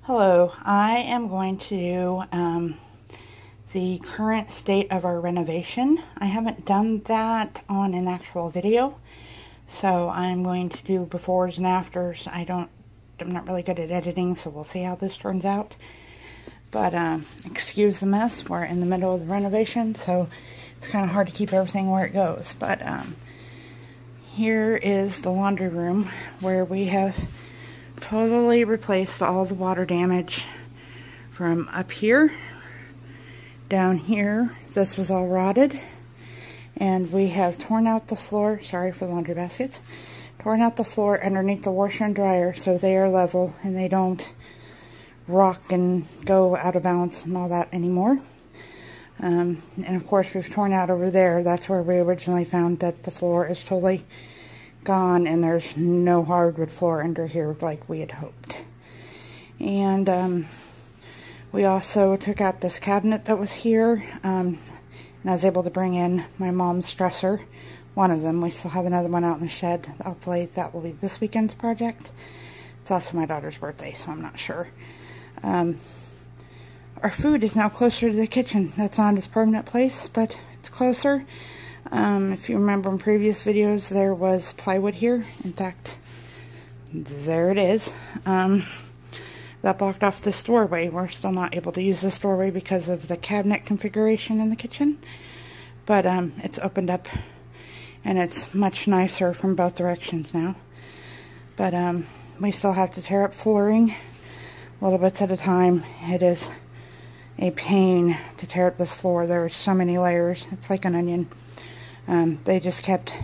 Hello, I am going to the current state of our renovation. I haven't done that on an actual video, so I'm going to do befores and afters. I'm not really good at editing, so we'll see how this turns out. But excuse the mess, we're in the middle of the renovation, so it's kind of hard to keep everything where it goes. But here is the laundry room where we have totally replaced all the water damage from up here down here. This was all rotted, and we have torn out the floor, sorry for the laundry baskets, torn out the floor underneath the washer and dryer so they are level and they don't rock and go out of balance and all that anymore. And of course we've torn out over there. That's where we originally found that the floor is totally gone and there's no hardwood floor under here like we had hoped. And we also took out this cabinet that was here, and I was able to bring in my mom's dresser, one of them. We still have another one out in the shed. Hopefully that will be this weekend's project. It's also my daughter's birthday, so I'm not sure. Our food is now closer to the kitchen. That's not its permanent place, but it's closer. If you remember in previous videos, there was plywood here. In fact, there it is. That blocked off this doorway. We're still not able to use this doorway because of the cabinet configuration in the kitchen. But it's opened up and it's much nicer from both directions now. But we still have to tear up flooring little bits at a time. It is a pain to tear up this floor. There are so many layers. It's like an onion. They just kept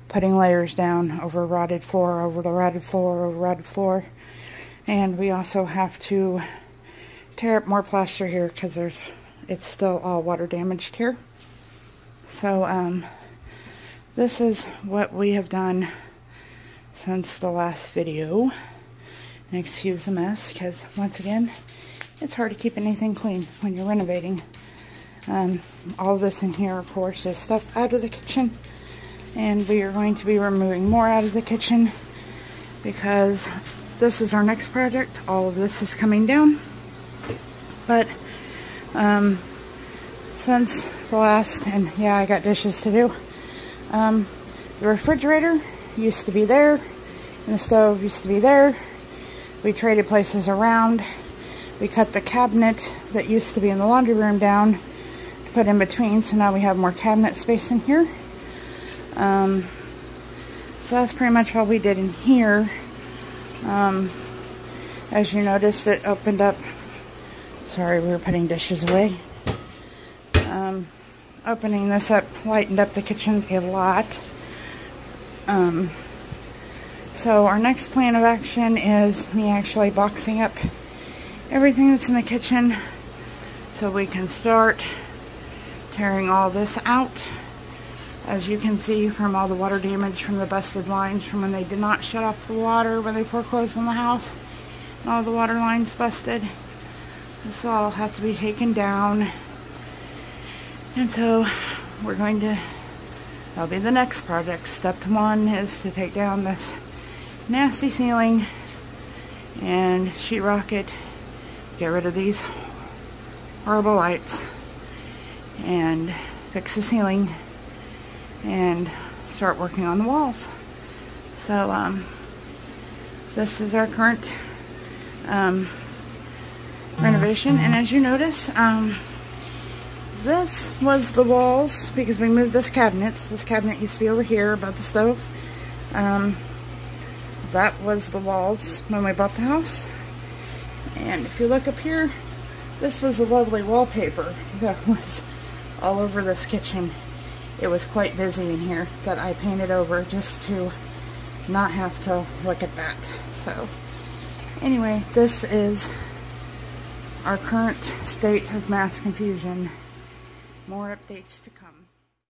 putting layers down over rotted floor, over the rotted floor, over rotted floor. And we also have to tear up more plaster here because it's still all water damaged here. So this is what we have done since the last video. And excuse the mess, because once again, it's hard to keep anything clean when you're renovating. All of this in here, of course, is stuff out of the kitchen, and we are going to be removing more out of the kitchen because this is our next project. All of this is coming down, but since the last, and yeah, I got dishes to do. The refrigerator used to be there, and the stove used to be there. We traded places around. We cut the cabinet that used to be in the laundry room down to put in between, so now we have more cabinet space in here. So that's pretty much all we did in here. As you noticed, it opened up. Sorry, we were putting dishes away. Opening this up lightened up the kitchen a lot. So our next plan of action is me actually boxing up everything that's in the kitchen so we can start tearing all this out. As you can see from all the water damage from the busted lines from when they did not shut off the water when they foreclosed on the house, and all the water lines busted. This will all have to be taken down, and so we're going to, that'll be the next project. Step 1 is to take down this nasty ceiling and sheetrock it, get rid of these horrible lights, and fix the ceiling and start working on the walls. So this is our current renovation, and as you notice, this was the walls because we moved this cabinet. This cabinet used to be over here above the stove. That was the walls when we bought the house. And if you look up here, this was the lovely wallpaper that was all over this kitchen. It was quite busy in here that I painted over just to not have to look at that. So anyway, this is our current state of mass confusion. More updates to come.